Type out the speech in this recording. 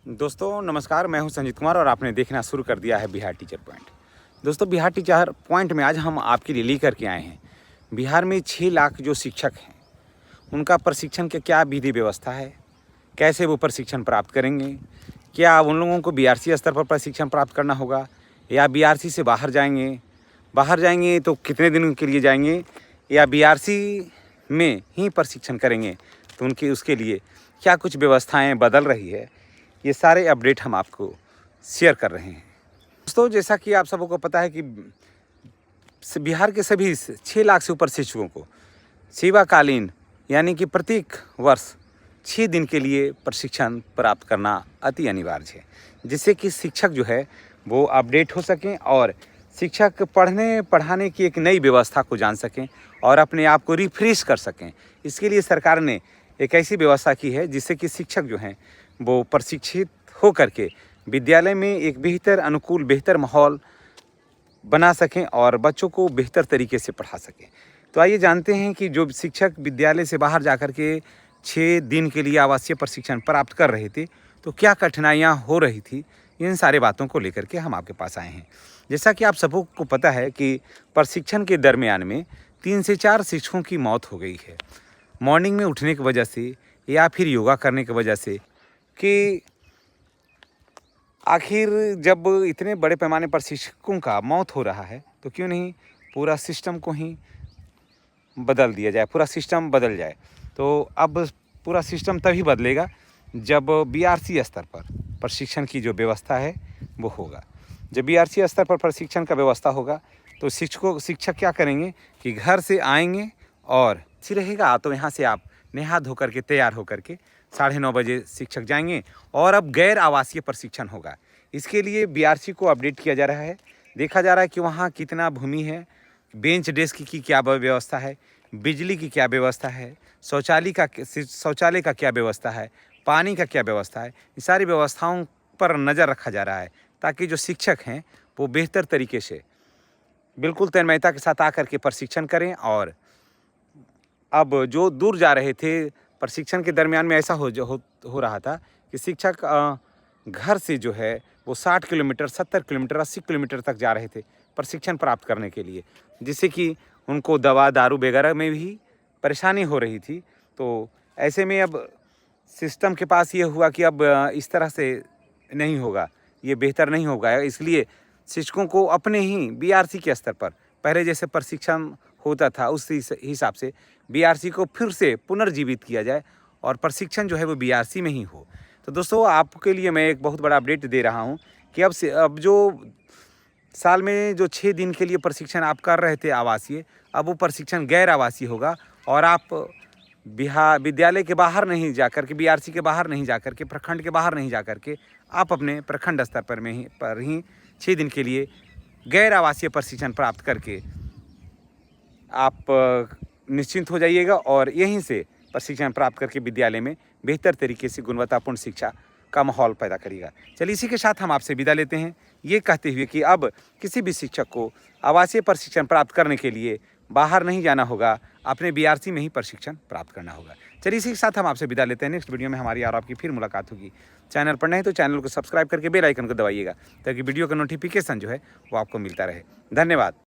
दोस्तों नमस्कार, मैं हूं संजीत कुमार और आपने देखना शुरू कर दिया है बिहार टीचर पॉइंट। दोस्तों बिहार टीचर पॉइंट में आज हम आपके लिए लेकर के आए हैं बिहार में 6 लाख जो शिक्षक हैं उनका प्रशिक्षण की क्या विधि व्यवस्था है, कैसे वो प्रशिक्षण प्राप्त करेंगे, क्या उन लोगों को बीआरसी स्तर पर प्रशिक्षण प्राप्त करना होगा या बीआरसी से बाहर जाएंगे तो कितने दिन के लिए जाएंगे या बीआरसी में ही प्रशिक्षण करेंगे तो उनके उसके लिए क्या कुछ व्यवस्थाएं बदल रही है, ये सारे अपडेट हम आपको शेयर कर रहे हैं। दोस्तों जैसा कि आप सबको पता है कि बिहार के सभी 6 लाख से ऊपर शिक्षकों को सेवाकालीन यानी कि प्रत्येक वर्ष 6 दिन के लिए प्रशिक्षण प्राप्त करना अति अनिवार्य है, जिससे कि शिक्षक जो है वो अपडेट हो सकें और शिक्षक पढ़ने पढ़ाने की एक नई व्यवस्था को जान सकें और अपने आप को रिफ्रेश कर सकें। इसके लिए सरकार ने एक ऐसी व्यवस्था की है जिससे कि शिक्षक जो हैं वो प्रशिक्षित हो करके विद्यालय में एक बेहतर माहौल बना सकें और बच्चों को बेहतर तरीके से पढ़ा सकें। तो आइए जानते हैं कि जो शिक्षक विद्यालय से बाहर जाकर के 6 दिन के लिए आवासीय प्रशिक्षण प्राप्त कर रहे थे तो क्या कठिनाइयाँ हो रही थी, इन सारे बातों को लेकर के हम आपके पास आए हैं। जैसा कि आप सबको पता है कि प्रशिक्षण के दरमियान में 3 से 4 शिक्षकों की मौत हो गई है, मॉर्निंग में उठने की वजह से या फिर योगा करने की वजह से। कि आखिर जब इतने बड़े पैमाने पर शिक्षकों का मौत हो रहा है तो क्यों नहीं पूरा सिस्टम को ही बदल दिया जाए, पूरा सिस्टम बदल जाए। तो अब पूरा सिस्टम तभी बदलेगा जब बीआरसी स्तर पर प्रशिक्षण की जो व्यवस्था है वो होगा। जब बीआरसी स्तर पर प्रशिक्षण का व्यवस्था होगा तो शिक्षक क्या करेंगे कि घर से आएंगे और रहेगा तो यहाँ से आप नहा धो करके तैयार होकर के 9:30 बजे शिक्षक जाएंगे और अब गैर आवासीय प्रशिक्षण होगा। इसके लिए बीआरसी को अपडेट किया जा रहा है, देखा जा रहा है कि वहाँ कितना भूमि है, बेंच डेस्क की क्या व्यवस्था है, बिजली की क्या व्यवस्था है, शौचालय का क्या व्यवस्था है, पानी का क्या व्यवस्था है। ये सारी व्यवस्थाओं पर नज़र रखा जा रहा है ताकि जो शिक्षक हैं वो बेहतर तरीके से बिल्कुल तन्मयता के साथ आकर के प्रशिक्षण करें। और अब जो दूर जा रहे थे प्रशिक्षण के दरमियान में ऐसा हो रहा था कि शिक्षक घर से जो है वो 60 किलोमीटर 70 किलोमीटर 80 किलोमीटर तक जा रहे थे प्रशिक्षण प्राप्त करने के लिए, जिससे कि उनको दवा दारू वगैरह में भी परेशानी हो रही थी। तो ऐसे में अब सिस्टम के पास ये हुआ कि अब इस तरह से नहीं होगा, ये बेहतर नहीं होगा। इसलिए शिक्षकों को अपने ही बीआरसी के स्तर पर पहले जैसे प्रशिक्षण होता था उस हिसाब से बीआरसी को फिर से पुनर्जीवित किया जाए और प्रशिक्षण जो है वो बीआरसी में ही हो। तो दोस्तों आपके लिए मैं एक बहुत बड़ा अपडेट दे रहा हूँ कि अब जो साल में जो 6 दिन के लिए प्रशिक्षण आप कर रहे थे आवासीय, अब वो प्रशिक्षण गैर आवासीय होगा और आप विद्यालय के बाहर नहीं जाकर के, बीआरसी के बाहर नहीं जाकर के, प्रखंड के बाहर नहीं जाकर के, आप अपने प्रखंड स्तर पर ही 6 दिन के लिए गैर आवासीय प्रशिक्षण प्राप्त करके आप निश्चिंत हो जाइएगा और यहीं से प्रशिक्षण प्राप्त करके विद्यालय में बेहतर तरीके से गुणवत्तापूर्ण शिक्षा का माहौल पैदा करेगा। चलिए इसी के साथ हम आपसे विदा लेते हैं, ये कहते हुए कि अब किसी भी शिक्षक को आवासीय प्रशिक्षण प्राप्त करने के लिए बाहर नहीं जाना होगा, अपने बीआरसी में ही प्रशिक्षण प्राप्त करना होगा। चलिए इसी के साथ हम आपसे विदा लेते हैं। नेक्स्ट वीडियो में हमारी और आपकी फिर मुलाकात होगी। चैनल पर नहीं तो चैनल को सब्सक्राइब करके बेल आइकन को दबाइएगा ताकि वीडियो का नोटिफिकेशन जो है वो आपको मिलता रहे। धन्यवाद।